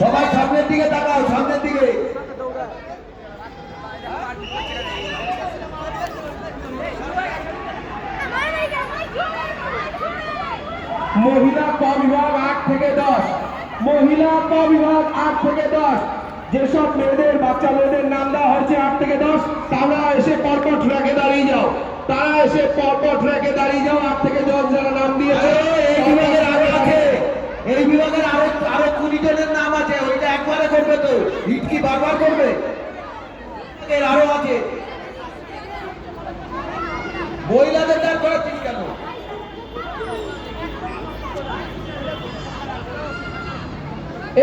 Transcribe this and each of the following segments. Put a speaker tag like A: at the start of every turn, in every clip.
A: সবাই সামনের দিকে তাকাও, সামনের দিকে। মহিলা ক বিভাগ 8 থেকে 10, মহিলা ক বিভাগ 8 থেকে 10। যেসব মেয়েদের, বাচ্চা মেয়েদের নাম দেওয়া হয়েছে 8 থেকে 10, তারা এসে পরপর ট্র্যাকে দাঁড়িয়ে যাও। তারা এসে পরপর ট্র্যাকে দাঁড়িয়ে যাও। 8 থেকে 10 যারা নাম দিয়েছে। এই বিভাগের আরো আছে, এই বিভাগের আরো 20 জনের নাম আছে। ওইটা একবারে করবে তো, হিট কি বারবার করবে? এর আরো আছে। মহিলাদের দাঁড় করাচ্ছিস কেন?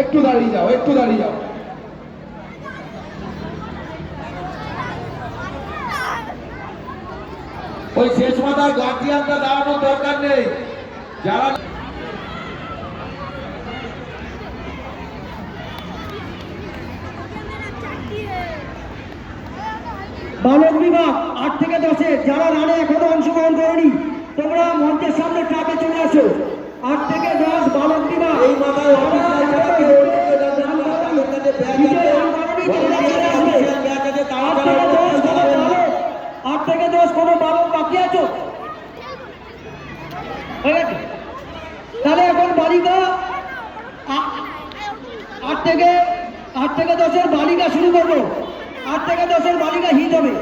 A: একটু দাঁড়িয়ে যাও, একটু দাঁড়িয়ে যাও। ওই শেষ মাথায় গার্জিয়ানটা দাঁড়ানোর দরকার নেই। যারা
B: বালক বিভাগ 8 থেকে 10 যারা রানে এখনো অংশগ্রহণ করেনি, তোমরা মঞ্চের সামনে ট্রাকে চলে আসো। 8 থেকে 10 বালক বিভাগ।
A: এই মাথায় অফিসার ছাড়া কেউ অন্য কেউ যাবে না। তাদের কাছে ব্যাগ আছে, অফিসিয়াল ব্যাগ আছে, তারা ছাড়া অন্য কেউ যাবে না।
B: 8 থেকে 10 কোনো বালক বাকি আছো? হয়ে গেছে? তাহলে এখন বালিকা 8 থেকে 10-এর বালিকা শুরু করবো। 8 থেকে 10-এর বালিকা হিট হবে।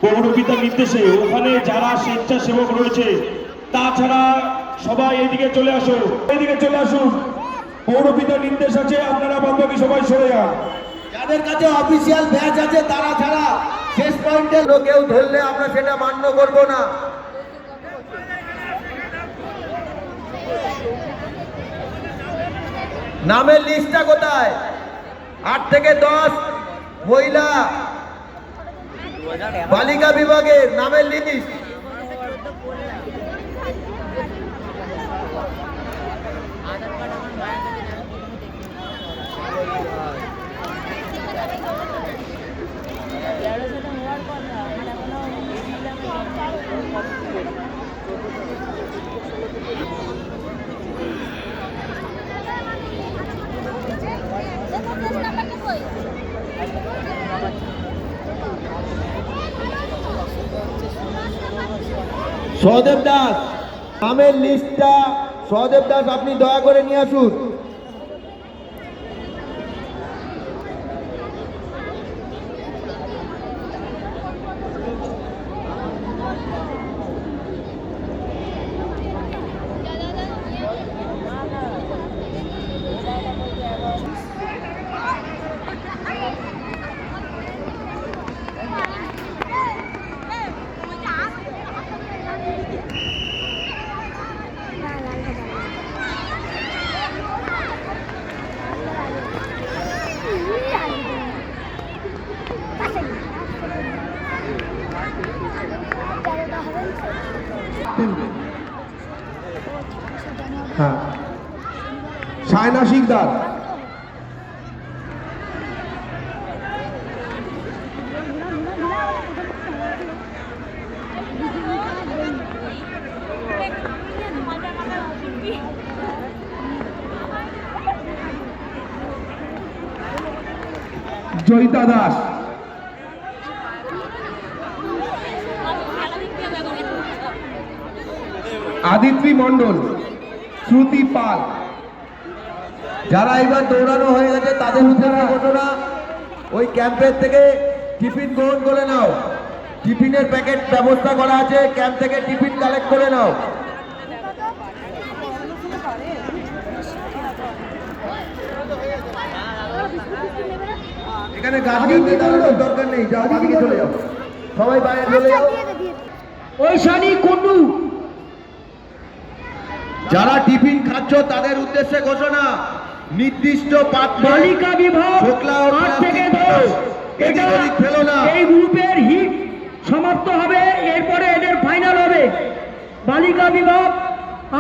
C: পৌরপিতার নির্দেশে ওখানে যারা স্বেচ্ছাসেবক রয়েছে, তাছাড়া সবাই এইদিকে চলে আসো, এইদিকে চলে আসুন। পৌরপিতার নির্দেশ আছে, আপনারা বাদবাকি সবাই সরে যান।
A: যাদের কাছে অফিসিয়াল ব্যাচ আছে তারা ছাড়া শেষ পয়েন্টে কেউ ধরলে আমরা সেটা মান্য করব না। নামের লিস্টটা কোথায়? 8 থেকে 10 মহিলা বালিকা বিভাগের নামের লিস্ট। সহদেব দাস নামের লিস্টটা, সহদেব দাস আপনি দয়া করে নিয়ে আসুন। হ্যাঁ, সায়না শিকদার, জয়িতা দাস, আদিত্রি মন্ডল, শ্রুতি পাল। যারা এবার দৌড়ানো হয়ে গেছে তাদের উদ্দেশ্যে ঘোষণা, ওই ক্যাম্পের থেকে টিফিন গ্রহণ করে নাও। টিফিনের প্যাকেট ব্যবস্থা করা আছে, ক্যাম্প থেকে টিফিন কালেক্ট করে নাও। এখানে গার্জিয়ানদের দাঁড়ানোর দরকার নেই, যাও বাদিকে চলে যাও, সবাই বাইরে চলে যাও।
B: ওই শানি কুন্ডু
A: যারা টিফিন খাচ্ছ তাদের উদ্দেশ্যে ঘোষণা, নির্দিষ্ট পাত্র
B: বালিকা বিভাগ 8 থেকে 10 এটা
A: ফেলো না।
B: এই গ্রুপের হিট সমাপ্ত হবে, এরপরে এদের ফাইনাল হবে। বালিকা বিভাগ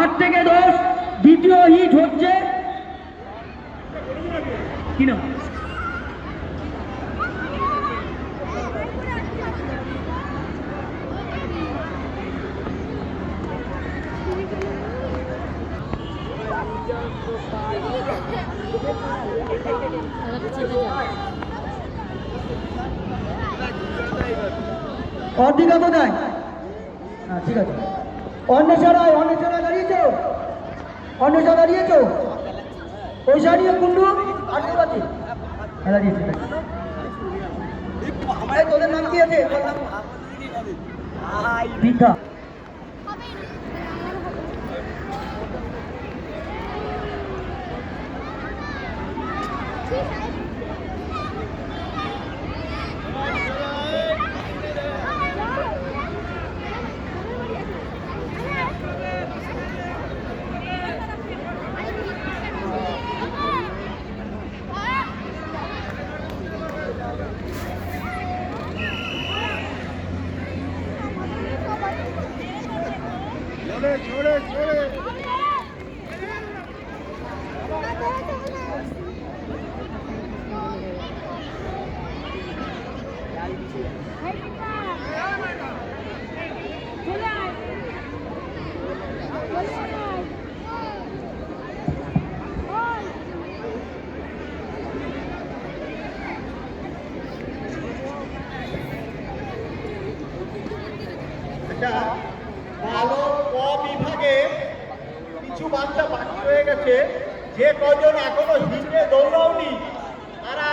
B: 8 থেকে 10 দ্বিতীয় হিট হচ্ছে কি না? অর্ধিকা তো নাই। হ্যাঁ ঠিক আছে। অন্বেষণায় দাঁড়িয়েছো, অন্বেষণা দাঁড়িয়েছো, ওই সারিয়ে কুন্ডু আটকে পাচ্ছি দাঁড়িয়েছি। তোদের নাম কি আছে? দীঘা।
D: ভালো ক বিভাগে কিছু বাচ্চা বাকি রয়ে গেছে, যে কজন এখনো হিন্দে দৌড়াওনি তারা